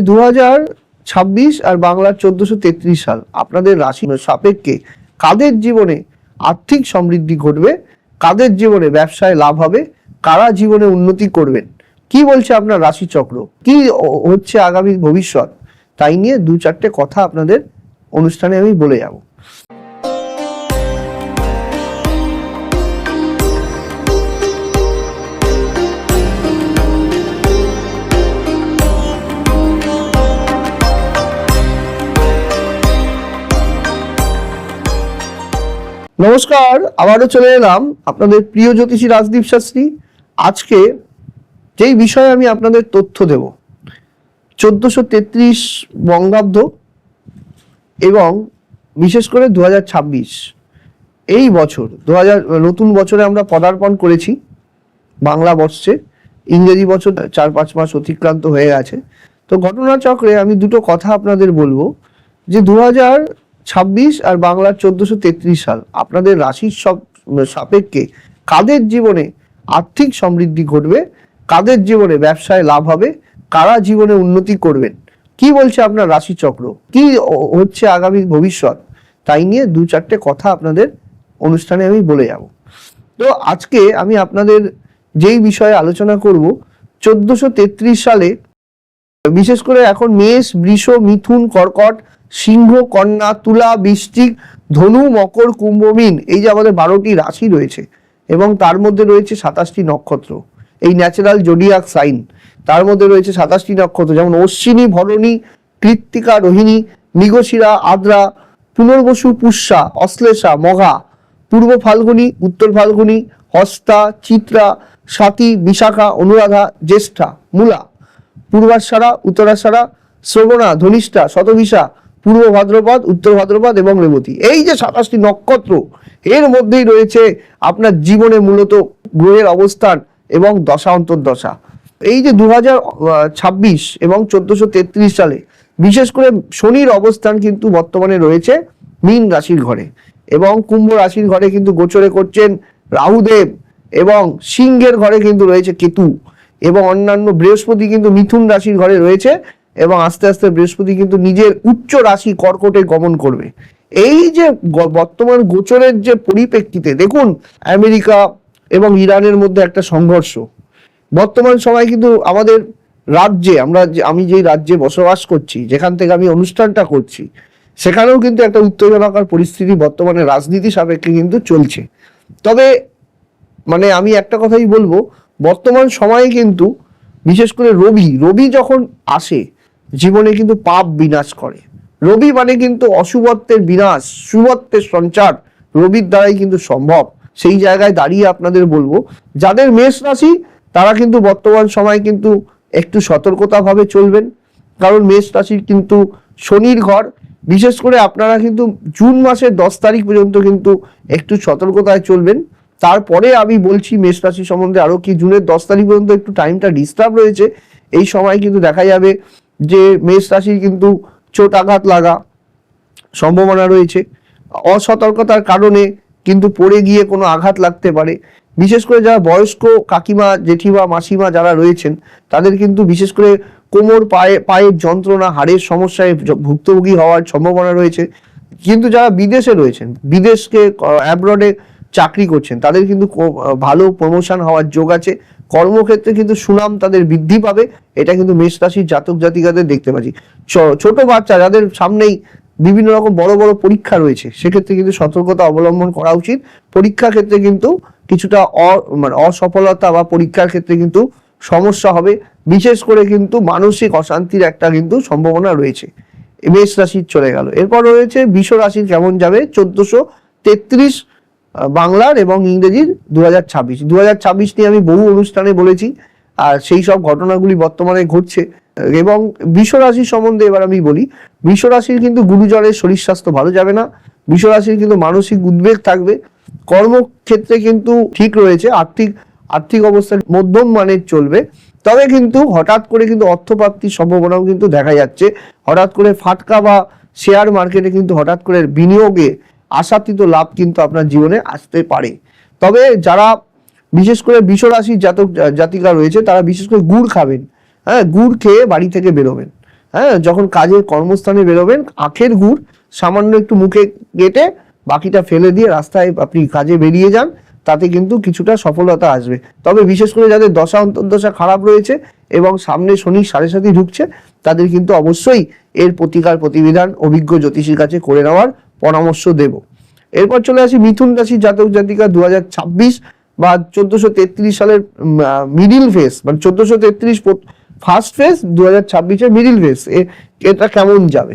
2026 আর বাংলার 1433 সাল আপনাদের রাশি সাপেক্ষে কাদের জীবনে আর্থিক সমৃদ্ধি ঘটবে, কাদের জীবনে ব্যবসায় লাভ হবে, কারা জীবনে উন্নতি করবেন, কি বলছে আপনার রাশি চক্র, কি হচ্ছে আগামী ভবিষ্যৎ, তাই নিয়ে দু চারটে কথা আপনাদের অনুষ্ঠানে আমি বলে যাব। নমস্কার, আবারও চলে এলাম আপনাদের প্রিয় জ্যোতিষী রাজদীপ শাস্ত্রী। আজকে যেই বিষয়ে আমি আপনাদের তথ্য দেব, 1433 বঙ্গাব্দ এবং বিশেষ করে 2026 এই বছর নতুন বছরে আমরা পদার্পণ করেছি বাংলা বর্ষে। ইংরেজি বছর 4-5 মাস অতিক্রান্ত হয়ে গেছে। তো ঘটনাচক্রে আমি দুটো কথা আপনাদের বলবো যে 2026 আর বাংলার 1433 সাল আপনাদের রাশির সাপেক্ষে কাদের জীবনে আর্থিক সমৃদ্ধি ঘটবে, কাদের জীবনে ব্যবসায় লাভ হবে, কারা জীবনে উন্নতি করবেন, কি বলছে আপনার রাশি চক্র, কি হচ্ছে আগামী ভবিষ্যৎ, তাই নিয়ে দু চারটে কথা আপনাদের অনুষ্ঠানে আমি বলে যাব। তো আজকে আমি আপনাদের যেই বিষয়ে আলোচনা করব, 1433 সালে বিশেষ করে এখন মেষ, বৃষ, মিথুন, কর্কট, সিংহ, কন্যা, তুলা, বৃশ্চিক, ধনু, মকর, কুম্ভ, মীন, এই যে আমাদের 12টি রাশি রয়েছে এবং তার মধ্যে রয়েছে 27টি নক্ষত্র, এই ন্যাচারাল জোডিয়াক সাইন। তার মধ্যে রয়েছে 27টি নক্ষত্র, যেমন অশ্বিনী, ভরণী, কৃত্তিকা, রোহিণী, মৃগশিরা, আদ্রা, পুনর্বসু, পুষ্যা, অশ্লেষা, মঘা, পূর্ব ফাল্গুনী, উত্তর ফাল্গুনী, হস্তা, চিত্রা, স্বাতী, বিশাখা, অনুরাধা, জ্যেষ্ঠা, মূলা, পূর্বাষাঢ়া, উত্তরাষাঢ়া, শ্রবণা, ধনিষ্ঠা, শতভিষা, পূর্ব ভাদ্রপদ, উত্তর ভাদ্রপদ এবং রেবতী। এই যে 27টি নক্ষত্র, এর মধ্যেই রয়েছে আপনার জীবনে মূলত গ্রহের অবস্থান এবং দশা অন্তর্দশা। এই যে 2026 এবং 1433 সালে বিশেষ করে শনির অবস্থান কিন্তু বর্তমানে রয়েছে মীন রাশির ঘরে এবং কুম্ভ রাশির ঘরে কিন্তু গোচরে করছেন রাহুদেব, এবং সিংহের ঘরে কিন্তু রয়েছে কেতু, এবং অন্যান্য বৃহস্পতি কিন্তু মিথুন রাশির ঘরে রয়েছে এবং আস্তে আস্তে বৃহস্পতি কিন্তু নিজের উচ্চ রাশি কর্কটে গমন করবে। এই যে বর্তমান গোচরের যে পরিপ্রেক্ষিতে দেখুন, আমেরিকা এবং ইরানের মধ্যে একটা সংঘর্ষ বর্তমান সময় কিন্তু আমাদের রাজ্যে, আমি যেই রাজ্যে বসবাস করছি, যেখান থেকে আমি অনুষ্ঠানটা করছি, সেখানেও কিন্তু একটা উত্তেজনাকর পরিস্থিতি বর্তমানে রাজনীতি সাপেক্ষে কিন্তু চলছে। তবে মানে আমি একটা কথাই বলবো, বর্তমান সময়ে কিন্তু বিশেষ করে রবি যখন আসে জীবনে কিন্তু পাপ বিনাশ করে। রবি মানে কিন্তু অশুভত্বের বিনাশ, শুভত্বের সঞ্চার রবির দ্বারাই কিন্তু সম্ভব। সেই জায়গায় দাঁড়িয়ে আপনাদের বলবো, যাদের মেষ রাশি তারা কিন্তু বর্তমান সময় কিন্তু একটু সতর্কতাভাবে চলবেন, কারণ মেষ রাশির কিন্তু শনির ঘর। বিশেষ করে আপনারা কিন্তু জুন মাসের 10 তারিখ পর্যন্ত কিন্তু একটু সতর্কতায় চলবেন। তারপরে আমি বলছি মেষ রাশি সম্বন্ধে আরো কি। জুনের 10 তারিখ পর্যন্ত একটু টাইমটা ডিস্টার্ব রয়েছে। এই সময় কিন্তু দেখা যাবে যে মেষ রাশির কিন্তু চোট আঘাত লাগা সম্ভাবনা রয়েছে। অসতর্কতার কারণে কিন্তু পড়ে গিয়ে কোনো আঘাত লাগতে পারে। বিশেষ করে যারা বয়স্ক কাকিমা, জেঠিমা, মাসিমা যারা রয়েছেন, তাদের কিন্তু বিশেষ করে কোমর, পায়ের যন্ত্রণা, হাড়ের সমস্যায় ভুক্তভোগী হওয়ার সম্ভাবনা রয়েছে। কিন্তু যারা বিদেশে রয়েছেন, বিদেশকে অ্যাব্রডে চাকরি করছেন, তাদের কিন্তু ভালো প্রমোশন হওয়ার যোগ আছে। কর্মক্ষেত্রে কিন্তু সুনাম তাদের বৃদ্ধি পাবে, এটা কিন্তু মেষ রাশির জাতক জাতিকাদের দেখতে পাচ্ছি। ছোট বাচ্চা যাদের সামনেই বিভিন্ন রকম বড় বড় পরীক্ষা রয়েছে, সেক্ষেত্রে কিন্তু সতর্কতা অবলম্বন করা উচিত। পরীক্ষা ক্ষেত্রে কিন্তু কিছুটা অসফলতা বা পরীক্ষার ক্ষেত্রে কিন্তু সমস্যা হবে। বিশেষ করে কিন্তু মানসিক অশান্তির একটা কিন্তু সম্ভাবনা রয়েছে। মেষ রাশির চলে গেল, এরপর রয়েছে বৃষ রাশির কেমন যাবে 1433 বাংলার এবং ইংরেজির 2026 নিয়ে আমি বহু অনুষ্ঠানে বলেছি, আর সেই সব ঘটনাগুলি বর্তমানে ঘটছে। এবং বৃষ রাশির সম্বন্ধে এবার আমি বলি, বৃষ রাশির কিন্তু গুরুজনের শরীর স্বাস্থ্য ভালো যাবে না। বৃষ রাশির কিন্তু মানসিক উদ্বেগ থাকবে। কর্মক্ষেত্রে কিন্তু ঠিক রয়েছে, আর্থিক অবস্থা মধ্যম মানের চলবে। তবে কিন্তু হঠাৎ করে কিন্তু অর্থপ্রাপ্তির সম্ভাবনাও কিন্তু দেখা যাচ্ছে। হঠাৎ করে ফাটকা বা শেয়ার মার্কেটে কিন্তু হঠাৎ করে বিনিয়োগে আশাতীত লাভ কিন্তু আপনার জীবনে আসতে পারে। তবে যারা বিশেষ করে বৃষ রাশির জাতক জাতিকা রয়েছে, তারা বিশেষ করে গুড় খাবেন। হ্যাঁ, গুড় খেয়ে বাড়ি থেকে বেরোবেন। হ্যাঁ, যখন কাজের কর্মস্থানে বেরোবেন, আখের গুড় সামান্য একটু মুখে গেটে বাকিটা ফেলে দিয়ে রাস্তায় আপনি কাজে বেরিয়ে যান, তাতে কিন্তু কিছুটা সফলতা আসবে। তবে বিশেষ করে যাদের দশা অন্তর্দশা খারাপ রয়েছে এবং সামনে শনি 7.5 ঢুকছে, তাদের কিন্তু অবশ্যই এর প্রতিকার প্রতিবিধান অভিজ্ঞ জ্যোতিষীর কাছে করে নেওয়ার পরামর্শ দেব। এরপর চলে আসি মিথুন রাশির জাতক জাতিকা 2026 বা 1433 সালের মিডিল ফেজ, মানে 1433 ফার্স্ট ফেজ, 2026-এর মিডিল ফেজ, এটা কেমন যাবে।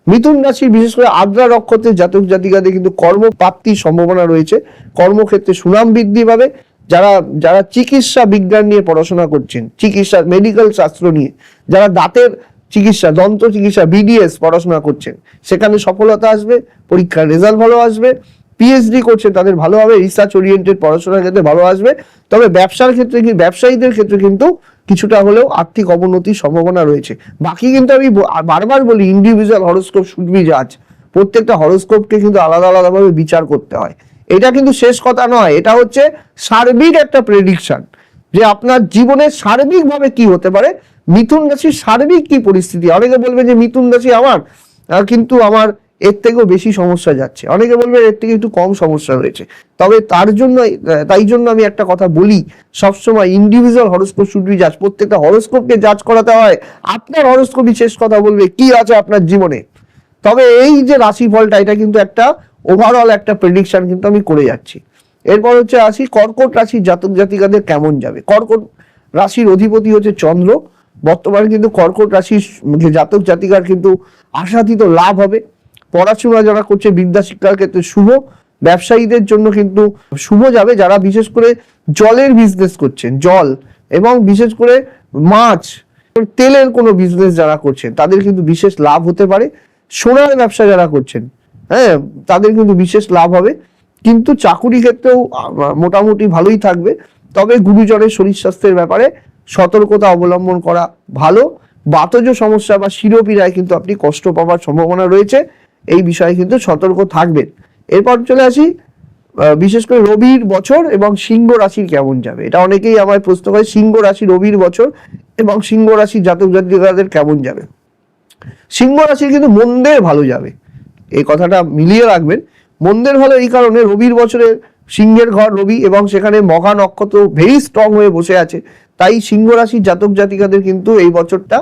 মিথুন রাশি বিশেষ করে আদ্রা নক্ষত্রের জাতক জাতিকাদের কিন্তু কর্মপ্রাপ্তির সম্ভাবনা রয়েছে, কর্মক্ষেত্রে সুনাম বৃদ্ধি পাবে। যারা যারা চিকিৎসা বিজ্ঞান নিয়ে পড়াশোনা করছেন, চিকিৎসা মেডিকেল শাস্ত্র নিয়ে, যারা দাঁতের চিকিৎসা, দন্ত চিকিৎসা, বিডিএস পড়াশোনা করছেন, সেখানে সফলতা আসবে, পরীক্ষার রেজাল্ট ভালো আসবে। পিএইচডি করছেন তাদের ভালো হবে, রিসার্চ ওরিয়েন্টেড পড়াশোনার ক্ষেত্রে ভালো আসবে। তবে ব্যবসার ক্ষেত্রে, ব্যবসায়ীদের ক্ষেত্রে কিন্তু কিছুটা হলেও আর্থিক অবনতির সম্ভাবনা রয়েছে। বাকি কিন্তু আমি বারবার বলি, ইন্ডিভিজুয়াল হরোস্কোপ শুড বি জাজ। প্রত্যেকটা হরোস্কোপকে কিন্তু আলাদা আলাদাভাবে বিচার করতে হয়। এটা কিন্তু শেষ কথা নয়, এটা হচ্ছে সার্বিক একটা প্রেডিকশন যে আপনার জীবনে সার্বিকভাবে কি হতে পারে, মিথুন রাশির সার্বিক কি পরিস্থিতি। অনেকে বলবে যে মিথুন রাশি আমার, কিন্তু আমার এর থেকেও বেশি সমস্যা যাচ্ছে, অনেকে বলবে এর থেকে একটু কম সমস্যা রয়েছে। তবে তাই জন্য আমি একটা কথা বলি, সবসময় ইন্ডিভিজুয়াল হরোস্কোপ শুড বি জাজ। প্রত্যেকটা হরোস্কোপকে জাজ করাতে হয়, আপনার হরোস্কোপই শেষ কথা বলবে কি আছে আপনার জীবনে। তবে এই যে রাশিফলটা, এটা কিন্তু একটা ওভারঅল একটা প্রেডিকশন কিন্তু আমি করে যাচ্ছি। এরপর হচ্ছে আসি কর্কট রাশির জাতক জাতিকাদের কেমন যাবে। কর্কট রাশির অধিপতি হচ্ছে চন্দ্র। বর্তমানে কিন্তু কর্কট রাশির জাতক জাতিকার কিন্তু আশাতীত লাভ হবে। পড়াশোনা যারা করছে, বিদ্যা শিক্ষার ক্ষেত্রে শুভ। ব্যবসায়ীদের জন্য কিন্তু শুভ যাবে। যারা বিশেষ করে জলের বিজনেস করছেন, জল এবং বিশেষ করে মাছ, তেলের কোনো বিজনেস যারা করছেন, তাদের কিন্তু বিশেষ লাভ হতে পারে। সোনার ব্যবসা যারা করছেন, হ্যাঁ, তাদের কিন্তু বিশেষ লাভ হবে। কিন্তু চাকুরি ক্ষেত্রেও মোটামুটি ভালোই থাকবে। তবে গুরুজনের শরীর স্বাস্থ্যের ব্যাপারে সতর্কতা অবলম্বন করা ভালো। বাতজ সমস্যা বা শিরোপীড়ায় কিন্তু আপনি কষ্ট পাওয়ার সম্ভাবনা রয়েছে, এই বিষয়ে কিন্তু সতর্ক থাকবেন। এরপর চলে আসি বিশেষ করে রবির বছর এবং সিংহ রাশির কেমন যাবে। এটা অনেকেই আমায় প্রশ্ন করে, সিংহ রাশি রবির বছর এবং সিংহ রাশির জাতক জাতিকাদের কেমন যাবে। সিংহ রাশির কিন্তু মন্দের ভালো যাবে, এই কথাটা মিলিয়ে রাখবেন। মন্দের ভালো এই কারণে, রবির বছরে সিংহের ঘর রবি এবং সেখানে মঘা নক্ষত্র ভেরি স্ট্রং হয়ে বসে আছে। তাই সিংহ রাশির জাতক জাতিকাদের কিন্তু এই বছরটা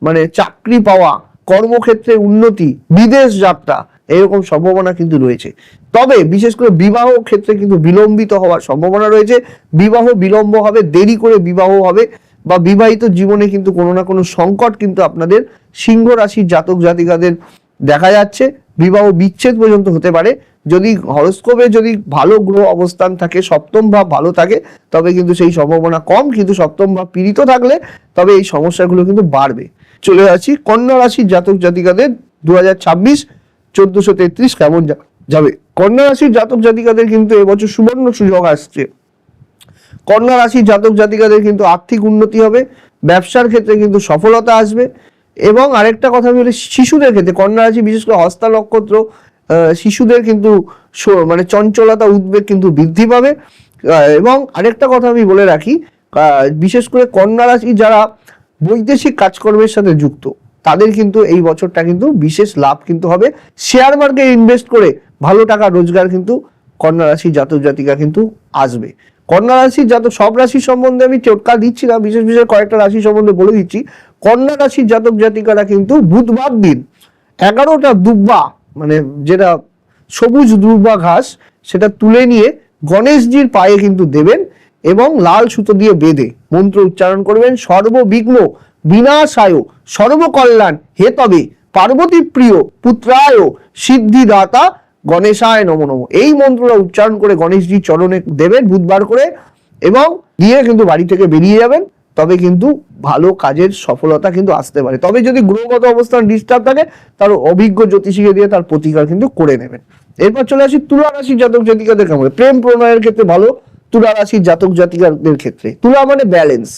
মানে চাকরি পাওয়া, কর্মক্ষেত্রে উন্নতি, বিদেশ যাত্রা, এরকম সম্ভাবনা কিন্তু রয়েছে। তবে বিশেষ করে বিবাহ ক্ষেত্রে কিন্তু বিলম্বিত হওয়ার সম্ভাবনা রয়েছে। বিবাহ বিলম্ব হবে, দেরি করে বিবাহ হবে, বা বিবাহিত জীবনে কিন্তু কোনো না কোনো সংকট কিন্তু আপনাদের সিংহ রাশির জাতক জাতিকাদের দেখা যাচ্ছে। বিবাহ বিচ্ছেদ পর্যন্ত হতে পারে। যদি হরোস্কোপে যদি ভালো গ্রহ অবস্থান থাকে, সপ্তম ভাব ভালো থাকে, তবে কিন্তু সেই সম্ভাবনা কম। কিন্তু সপ্তম ভাব পীড়িত থাকলে তবে এই সমস্যাগুলো কিন্তু বাড়বে। চলে আসি কন্যা রাশির জাতক জাতিকাদের 2026 1433 কেমন যাবে। কন্যা রাশির জাতক জাতিকাদের কিন্তু এবছর সুবর্ণ সুযোগ আসছে। কন্যা রাশির জাতক জাতিকাদের কিন্তু আর্থিক উন্নতি হবে, ব্যবসার ক্ষেত্রে কিন্তু সফলতা আসবে। এবং আরেকটা কথা বলি, শিশুদের ক্ষেত্রে কন্যা রাশি বিশেষ করে হস্তা নক্ষত্র, শিশুদের কিন্তু মানে চঞ্চলতা, উদ্বেগ কিন্তু বৃদ্ধি পাবে। এবং আরেকটা কথা আমি বলে রাখি, বিশেষ করে কন্যা রাশি যারা বৈদেশিক কাজকর্মের সাথে যুক্ত, তাদের কিন্তু এই বছরটা কিন্তু বিশেষ লাভ কিন্তু হবে। শেয়ার মার্কেটে ইনভেস্ট করে ভালো টাকা রোজগার কিন্তু কন্যা রাশির জাতক জাতিকা কিন্তু আসবে। কন্যা রাশির জাতক, সব রাশির সম্বন্ধে আমি টোটকা দিচ্ছি না, বিশেষ বিশেষ কয়েকটা রাশি সম্বন্ধে বলে দিচ্ছি। কন্যা রাশির জাতক জাতিকারা কিন্তু বুধবার দিন 11টা দুব্বা, মানে যেটা সবুজ দুব্বা ঘাস, সেটা তুলে নিয়ে গণেশজির পায়ে কিন্তু দেবেন এবং লাল সুতো দিয়ে বেঁধে মন্ত্র উচ্চারণ করবেন। সর্ববিঘ্ন বিনাশায় সর্বকল্যাণ হে তবে পার্বতী প্রিয় পুত্রায় সিদ্ধিদাতা গণেশায় নমো নমঃ, এই মন্ত্রটা উচ্চারণ করে গণেশজির চরণে দেবেন বুধবার করে, এবং দিয়ে কিন্তু বাড়ি থেকে বেরিয়ে যাবেন। তবে কিন্তু ভালো কাজের সফলতা কিন্তু আসতে পারে। তবে যদি গ্রহগত অবস্থান ডিস্টার্ব থাকে, তার অভিজ্ঞ জ্যোতিষীকে দিয়ে তার প্রতিকার কিন্তু করে নেবেন। এরপর চলে আসি তুলা রাশির জাতক জাতিকাদের কেমন। প্রেম প্রণয়ের ক্ষেত্রে ভালো তুলা রাশির জাতক জাতিকাদের ক্ষেত্রে। তুলা মানে ব্যালেন্স,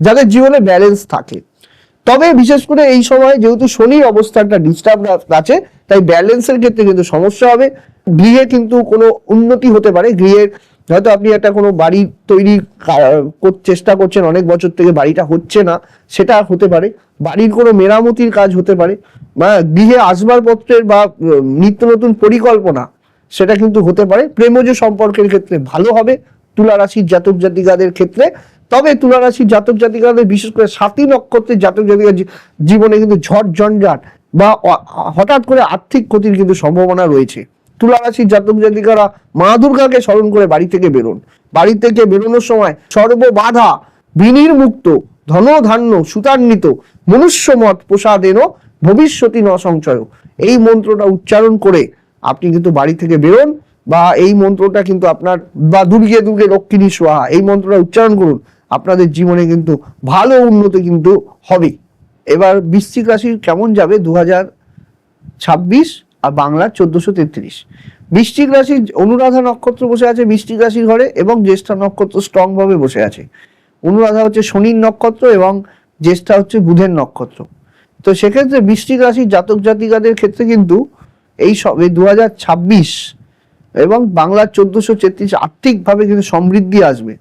যাদের জীবনে ব্যালেন্স থাকে। তবে বিশেষ করে এই সময় যেহেতু শনির অবস্থানটা ডিস্টার্ব আছে, তাই ব্যালেন্সের ক্ষেত্রে কিন্তু সমস্যা হবে। গৃহে কিন্তু কোনো উন্নতি হতে পারে, গৃহের হয়তো আপনি একটা কোনো বাড়ি তৈরি চেষ্টা করছেন, অনেক বছর থেকে বাড়িটা হচ্ছে না, সেটা হতে পারে। বাড়ির কোনো মেরামতির কাজ হতে পারে, বা গৃহে আসবাবপত্রের বা নিত্য নতুন পরিকল্পনা, সেটা কিন্তু হতে পারে। প্রেমজ সম্পর্কের ক্ষেত্রে ভালো হবে তুলা রাশির জাতক জাতিকাদের ক্ষেত্রে। তবে তুলা রাশির জাতক জাতিকাদের, বিশেষ করে সাতী নক্ষত্রের জাতক জাতিকার জীবনে কিন্তু ঝড় ঝঞ্ঝাট বা হঠাৎ করে আর্থিক ক্ষতির কিন্তু সম্ভাবনা রয়েছে। তুলা রাশির জাতক জাতিকারা মা দুর্গাকে স্মরণ করে বাড়ি থেকে বেরোন। বাড়ি থেকে বেরোনোর সময় সর্ববাধা বিনির্মুক্ত ধন ধান্য সুতান্বিত মনুষ্যমত প্রসাদেন ভবিষ্যতি ন সংশয়, এই মন্ত্রটা উচ্চারণ করে আপনি কিন্তু বাড়ি থেকে বেরোন। বা এই মন্ত্রটা কিন্তু আপনার, বা দুর্গে দুর্গে লক্ষ্মী সোহা, এই মন্ত্রটা উচ্চারণ করুন, আপনাদের জীবনে কিন্তু ভালো উন্নতি কিন্তু হবে। এবার বৃশ্চিক রাশির কেমন যাবে 2026 আর বাংলা 1433। বৃশ্চিক রাশির অনুরাধা নক্ষত্র বসে আছে বৃশ্চিক রাশির ঘরে, এবং জ্যেষ্ঠা নক্ষত্র স্ট্রং ভাবে বসে আছে। অনুরাধা হচ্ছে শনির নক্ষত্র এবং জ্যেষ্ঠা হচ্ছে বুধের নক্ষত্র। তো সেক্ষেত্রে বৃশ্চিক রাশির জাতক জাতিকাদের ক্ষেত্রে কিন্তু এই 2026 এবং বাংলার 1433 আর্থিকভাবে কিন্তু সমৃদ্ধি আসবে,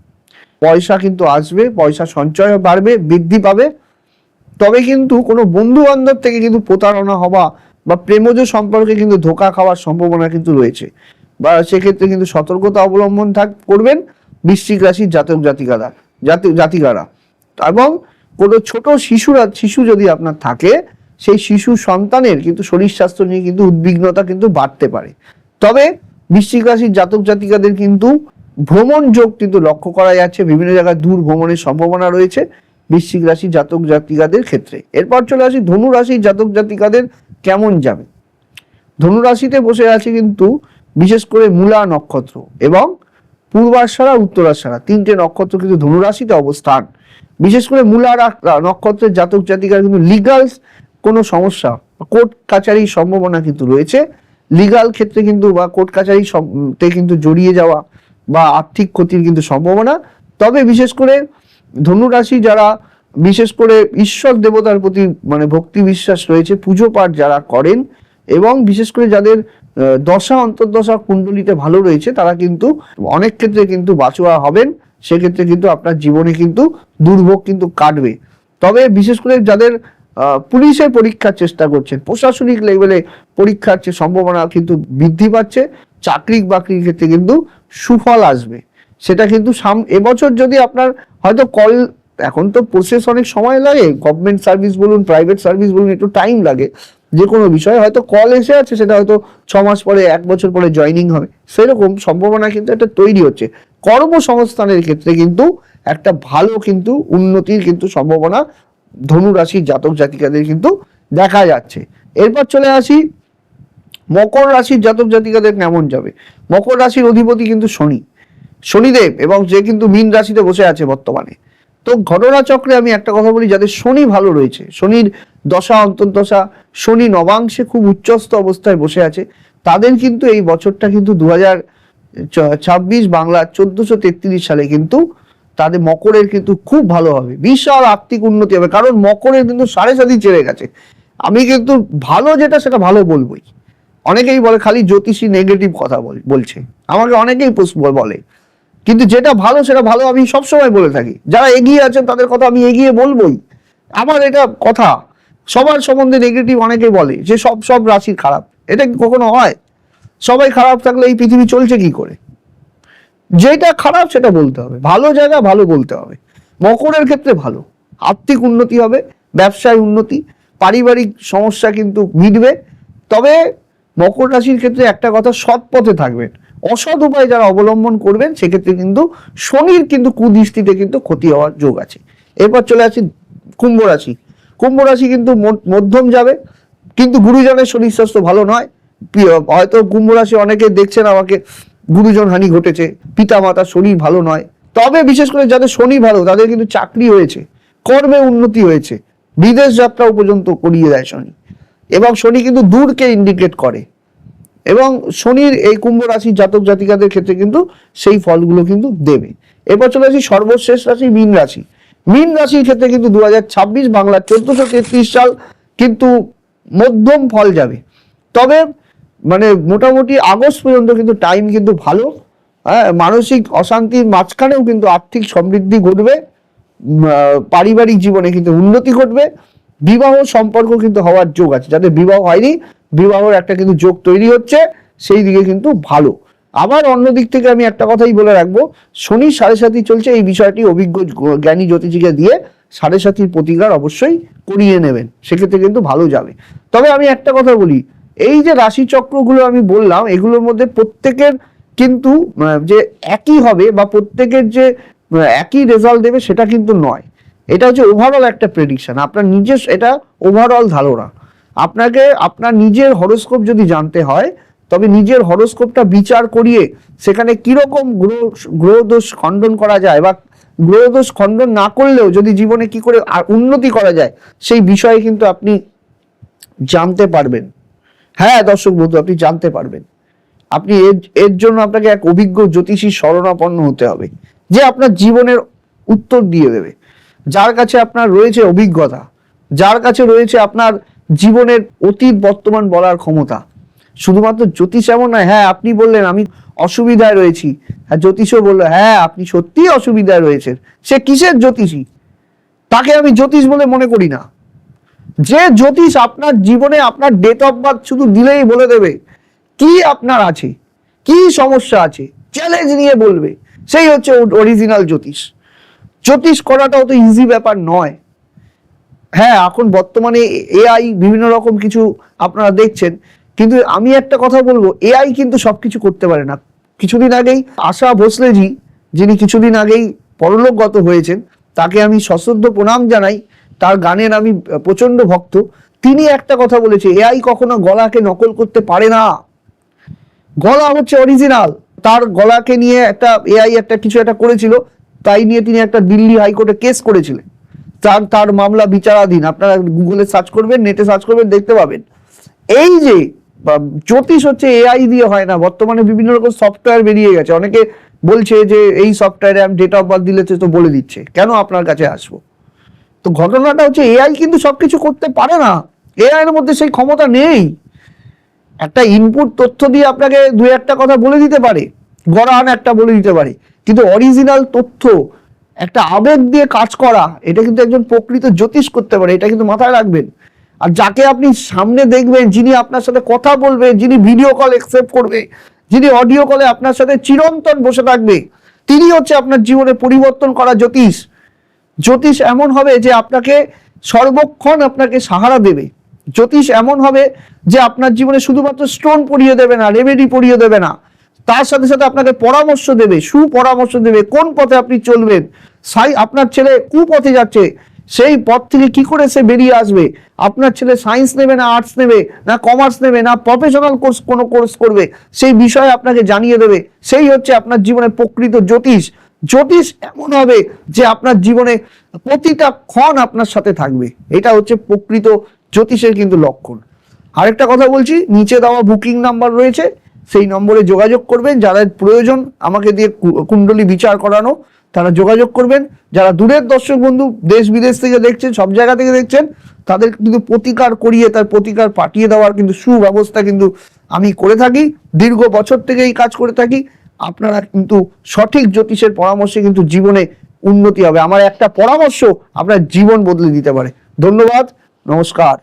পয়সা কিন্তু আসবে, পয়সা সঞ্চয় বাড়বে, বৃদ্ধি পাবে। তবে কিন্তু কোনো বন্ধু বান্ধব থেকে কিন্তু প্রতারণা হওয়া বা প্রেমজ সম্পর্কে কিন্তু ধোঁকা খাওয়ার সম্ভাবনা কিন্তু রয়েছে, বা সেক্ষেত্রে কিন্তু সতর্কতা অবলম্বন করবেন বৃশ্চিক রাশির জাতক জাতিকারা। এবং কোনো ছোট শিশু যদি আপনার থাকে, সেই শিশু সন্তানের কিন্তু শরীর স্বাস্থ্য নিয়ে কিন্তু উদ্বিগ্নতা কিন্তু বাড়তে পারে। তবে বৃশ্চিক রাশির জাতক জাতিকাদের কিন্তু ভ্রমণ যোগ কিন্তু লক্ষ্য করা যাচ্ছে, বিভিন্ন জায়গায় দূর ভ্রমণের সম্ভাবনা রয়েছে বৃশ্চিক রাশির জাতক জাতিকাদের ক্ষেত্রে। এরপর চলে আসি ধনু রাশির জাতক জাতিকাদের কেমন যাবে। ধনু রাশিতে বসে আছে কিন্তু বিশেষ করে মূলা নক্ষত্র এবং পূর্বাষাঢ়া উত্তরাষাঢ়া, তিনটে নক্ষত্র কিন্তু ধনু রাশিতে অবস্থান। বিশেষ করে মূলা নক্ষত্রের জাতক জাতিকার কিন্তু লিগাল কোনো সমস্যা, কোর্ট কাচারির সম্ভাবনা কিন্তু রয়েছে। লিগাল ক্ষেত্রে কিন্তু বা কোর্ট কাচারিতে কিন্তু জড়িয়ে যাওয়া বা আর্থিক ক্ষতির কিন্তু সম্ভাবনা। তবে বিশেষ করে ধনু রাশি যারা বিশেষ করে ঈশ্বর দেবতার প্রতি মানে ভক্তি বিশ্বাস রয়েছে, পুজো পাঠ যারা করেন, এবং বিশেষ করে যাদের দশা অন্তর্দশা কুণ্ডলিতে ভালো রয়েছে, তারা কিন্তু অনেক ক্ষেত্রে কিন্তু বাঁচোয়া হবেন। সেক্ষেত্রে কিন্তু আপনার জীবনে কিন্তু দুর্ভোগ কিন্তু কাটবে। তবে বিশেষ করে যাদের পুলিশের পরীক্ষার চেষ্টা করছেন, প্রশাসনিক লেভেলে পরীক্ষার সম্ভাবনা কিন্তু বৃদ্ধি পাচ্ছে। চাকরি বাকরির ক্ষেত্রে কিন্তু সুফল আসবে। সেটা কিন্তু এবছর যদি আপনার হয়তো কল, এখন তো প্রসেস অনেক সময় লাগে, গভর্নমেন্ট সার্ভিস বলুন প্রাইভেট সার্ভিস বলুন, একটু টাইম লাগে যে কোনো বিষয়ে। হয়তো কল এসে আছে, সেটা হয়তো 6 মাস পরে 1 বছর পরে জয়নিং হবে, সেরকম সম্ভাবনা কিন্তু একটা তৈরি হচ্ছে। কর্মসংস্থানের ক্ষেত্রে কিন্তু একটা ভালো কিন্তু উন্নতির কিন্তু সম্ভাবনা ধনু রাশির জাতক জাতিকাদের কিন্তু দেখা যাচ্ছে। এরপর চলে আসি মকর রাশির জাতক জাতিকাদের কেমন যাবে। মকর রাশির অধিপতি কিন্তু শনিদেব, এবং যে কিন্তু মীন রাশিতে বসে আছে বর্তমানে। তো ঘটনা চক্রে আমি একটা কথা বলি, যাদের শনি ভালো রয়েছে, শনির দশা অন্তর্দশা, শনি নবাংশে খুব উচ্চস্থ অবস্থায় বসে আছে, তাদের কিন্তু এই বছরটা কিন্তু 2026 বাংলা 1433 সালে কিন্তু তাদের মকরের কিন্তু খুব ভালো হবে, বিশাল আর্থিক উন্নতি হবে। কারণ মকরের কিন্তু 7.5 চেড়ে গেছে। আমি কিন্তু ভালো যেটা সেটা ভালো বলবোই। অনেকেই বলে খালি জ্যোতিষী নেগেটিভ কথা বলছে, আমাকে অনেকেই বলে, কিন্তু যেটা ভালো সেটা ভালো আমি সবসময় বলে থাকি। যারা এগিয়ে আছেন তাদের কথা আমি এগিয়ে বলবোই, আমার এটা কথা। সবার সম্বন্ধে নেগেটিভ অনেকেই বলে যে সব রাশি খারাপ, এটা কখনো হয়? সবাই খারাপ থাকলে এই পৃথিবী চলছে কি করে? যেটা খারাপ সেটা বলতে হবে, ভালো জায়গা ভালো বলতে হবে। মকরের ক্ষেত্রে ভালো, আর্থিক উন্নতি হবে, ব্যবসায় উন্নতি, পারিবারিক সমস্যা কিন্তু মিটবে। তবে মকর রাশির ক্ষেত্রে একটা কথা, সৎ পথে থাকবেন। অসৎ উপায় যারা অবলম্বন করবেন, সেক্ষেত্রে কিন্তু শনির কিন্তু কুদৃষ্টিতে কিন্তু ক্ষতি হওয়ার যোগ আছে। এরপর চলে আসি কুম্ভ রাশি। কুম্ভ রাশি কিন্তু মধ্যম যাবে, কিন্তু গুরুজনের শরীর স্বাস্থ্য ভালো নয়। হয়তো কুম্ভ রাশি অনেকে দেখছেন আমাকে, গুরুজন হানি ঘটেছে, পিতা মাতার শরীর ভালো নয়। তবে বিশেষ করে যাদের শনি ভালো, তাদের কিন্তু চাকরি হয়েছে, কর্মে উন্নতি হয়েছে, বিদেশ যাত্রাও পর্যন্ত করিয়ে দেয় শনি। এবং শনি কিন্তু দূরকে ইন্ডিকেট করে, এবং শনির এই কুম্ভ রাশির জাতক জাতিকাদের ক্ষেত্রে কিন্তু সেই ফলগুলো কিন্তু দেবে। এরপর চলে আসি সর্বশেষ রাশি মীন রাশি। মীন রাশির ক্ষেত্রে কিন্তু 2026 বাংলা 1433 সাল কিন্তু মধ্যম ফল যাবে। তবে মানে মোটামুটি আগস্ট পর্যন্ত কিন্তু টাইম কিন্তু ভালো, হ্যাঁ, মানসিক অশান্তির মাঝখানেও কিন্তু আর্থিক সমৃদ্ধি ঘটবে, পারিবারিক জীবনে কিন্তু উন্নতি ঘটবে, বিবাহ সম্পর্ক কিন্তু হওয়ার যোগ আছে। যাদের বিবাহ হয়নি, বিবাহের একটা কিন্তু যোগ তৈরি হচ্ছে, সেই দিকে কিন্তু ভালো। আবার অন্য দিক থেকে আমি একটা কথাই বলে রাখবো, শনি 7.5 চলছে, এই বিষয়টি অভিজ্ঞ জ্ঞানী জ্যোতিষীকে দিয়ে 7.5 প্রতিকার অবশ্যই করিয়ে নেবেন, সেক্ষেত্রে কিন্তু ভালো যাবে। তবে আমি একটা কথা বলি, এই যে রাশি চক্রগুলো আমি বললাম, এগুলোর মধ্যে প্রত্যেকের কিন্তু যে একই হবে বা প্রত্যেকের যে একই রেজাল্ট দেবে সেটা কিন্তু নয়। এটা হচ্ছে ওভারঅল একটা প্রেডিকশন, আপনার নিজের, এটা ওভারঅল ধারণা। আপনাকে আপনার নিজের হরোস্কোপ যদি জানতে হয়, তবে নিজের হরোস্কোপটা বিচার করিয়ে সেখানে কিরকম গ্রহদোষ খণ্ডন করা যায়, বা গ্রহদোষ খণ্ডন না করলেও যদি জীবনে কি করে উন্নতি করা যায়, সেই বিষয়ে কিন্তু আপনি জানতে পারবেন। হ্যাঁ দর্শক বন্ধু, আপনি জানতে পারবেন। আপনি এর জন্য আপনাকে এক অভিজ্ঞ জ্যোতিষীর শরণাপন্ন হতে হবে, যে আপনার জীবনের উত্তর দিয়ে দেবে, যার কাছে আপনার রয়েছে অভিজ্ঞতা, যার কাছে রয়েছে আপনার জীবনের অতীত বর্তমান বলার ক্ষমতা। শুধুমাত্র জ্যোতিষ এমন নয়, হ্যাঁ আপনি বললেন আমি অসুবিধায় রয়েছি, হ্যাঁ জ্যোতিষও বললো হ্যাঁ আপনি সত্যি অসুবিধায় রয়েছেন, সে কিসের জ্যোতিষী? তাকে আমি জ্যোতিষ বলে মনে করি না। যে জ্যোতিষ আপনার জীবনে আপনার ডেট অফ বার্থ শুধু দিলেই বলে দেবে কি আপনার আছে, কি সমস্যা আছে, চ্যালেঞ্জ নিয়ে বলবে, সেই হচ্ছে অরিজিনাল জ্যোতিষ। জ্যোতিষ করাটাও তো ইজি ব্যাপার নয়। হ্যাঁ, এখন বর্তমানে এআই বিভিন্ন রকম কিছু আপনারা দেখছেন, কিন্তু আমি একটা কথা বলবো, এআই কিন্তু সবকিছু করতে পারে না। কিছুদিন আগেই আশা ভোসলেজি, যিনি কিছুদিন আগেই পরলোকগত হয়েছেন, তাকে আমি সশ্রদ্ধ প্রণাম জানাই, তার গানের আমি প্রচন্ড ভক্ত। তিনি একটা কথা বলেছে, এআই কখনো গলাকে নকল করতে পারে না, গলা হচ্ছে অরিজিনাল। তার গলাকে নিয়ে একটা এআই একটা কিছু একটা করেছিল, তাই নিয়ে তিনি একটা দিল্লি হাইকোর্টে কেস করেছিলেন। তার মামলা বিচারাধীন, আপনারা গুগলে সার্চ করবেন, নেটে সার্চ করবেন, দেখতে পাবেন। এই যে জ্যোতিষ হচ্ছে এআই দিয়ে হয় না, বর্তমানে বিভিন্ন রকম সফটওয়্যার বেরিয়ে গেছে। অনেকে বলছে যে এই সফটওয়্যারে আমি ডেট অফ বার্থ দিলে তো বলে দিচ্ছে, কেন আপনার কাছে আসবো? তো ঘটনাটা হচ্ছে এআই কিন্তু সবকিছু করতে পারে না, এআই এর মধ্যে সেই ক্ষমতা নেই। একটা ইনপুট তথ্য দিয়ে আপনাকে দু একটা কথা বলে দিতে পারে, গড়ান একটা বলে দিতে পারে, কিন্তু অরিজিনাল তথ্য, একটা আবেগ দিয়ে কাজ করা, এটা কিন্তু একজন প্রকৃত জ্যোতিষ করতে পারে, এটা কিন্তু মাথায় রাখবেন। আর যাকে আপনি সামনে দেখবেন, যিনি আপনার সাথে কথা বলবে, যিনি ভিডিও কল অ্যাকসেপ্ট করবে, যিনি অডিও কলে আপনার সাথে চিরন্তন বসে থাকবে, তিনি হচ্ছে আপনার জীবনে পরিবর্তন করা জ্যোতিষ। জ্যোতিষ এমন হবে যে আপনাকে সর্বক্ষণ আপনাকে সাহারা দেবে। জ্যোতিষ এমন হবে যে আপনার জীবনে শুধুমাত্র স্টোন পড়িয়ে দেবে না, রেমেডি পড়িয়ে দেবে না, তার সাথে সাথে আপনাকে পরামর্শ দেবে, সুপরামর্শ দেবে, কোন পথে আপনি চলবেন। আপনার ছেলে কুপথে যাচ্ছে, সেই পথ থেকে কি করে সে বেরিয়ে আসবে। আপনার ছেলে সায়েন্স নেবে না আর্টস নেবে, না কমার্স নেবে, না প্রফেশনাল কোনো কোর্স করবে, সেই বিষয়ে আপনাকে জানিয়ে দেবে। সেই হচ্ছে আপনার জীবনে প্রকৃত জ্যোতিষ। জ্যোতিষ এমন হবে যে আপনার জীবনে প্রতিটা ক্ষণ আপনার সাথে থাকবে, এটা হচ্ছে প্রকৃত জ্যোতিষের কিন্তু লক্ষণ। আরেকটা কথা বলছি, নিচে দেওয়া বুকিং নাম্বার রয়েছে, সেই নম্বরে যোগাযোগ করবেন। যাদের প্রয়োজন আমাকে দিয়ে কুণ্ডলী বিচার করানো, তারা যোগাযোগ করবেন। যারা দূরের দর্শক বন্ধু, দেশ বিদেশ থেকে দেখছেন, সব জায়গা থেকে দেখছেন, তাদের কিন্তু প্রতিকার করিয়ে তার প্রতিকার পাঠিয়ে দেওয়ার কিন্তু সুব্যবস্থা কিন্তু আমি করে থাকি, দীর্ঘ বছর থেকে এই কাজ করে থাকি। আপনারা কিন্তু সঠিক জ্যোতিষের পরামর্শে কিন্তু জীবনে উন্নতি হবে। আমার একটা পরামর্শ আপনার জীবন বদলে দিতে পারে। ধন্যবাদ, নমস্কার।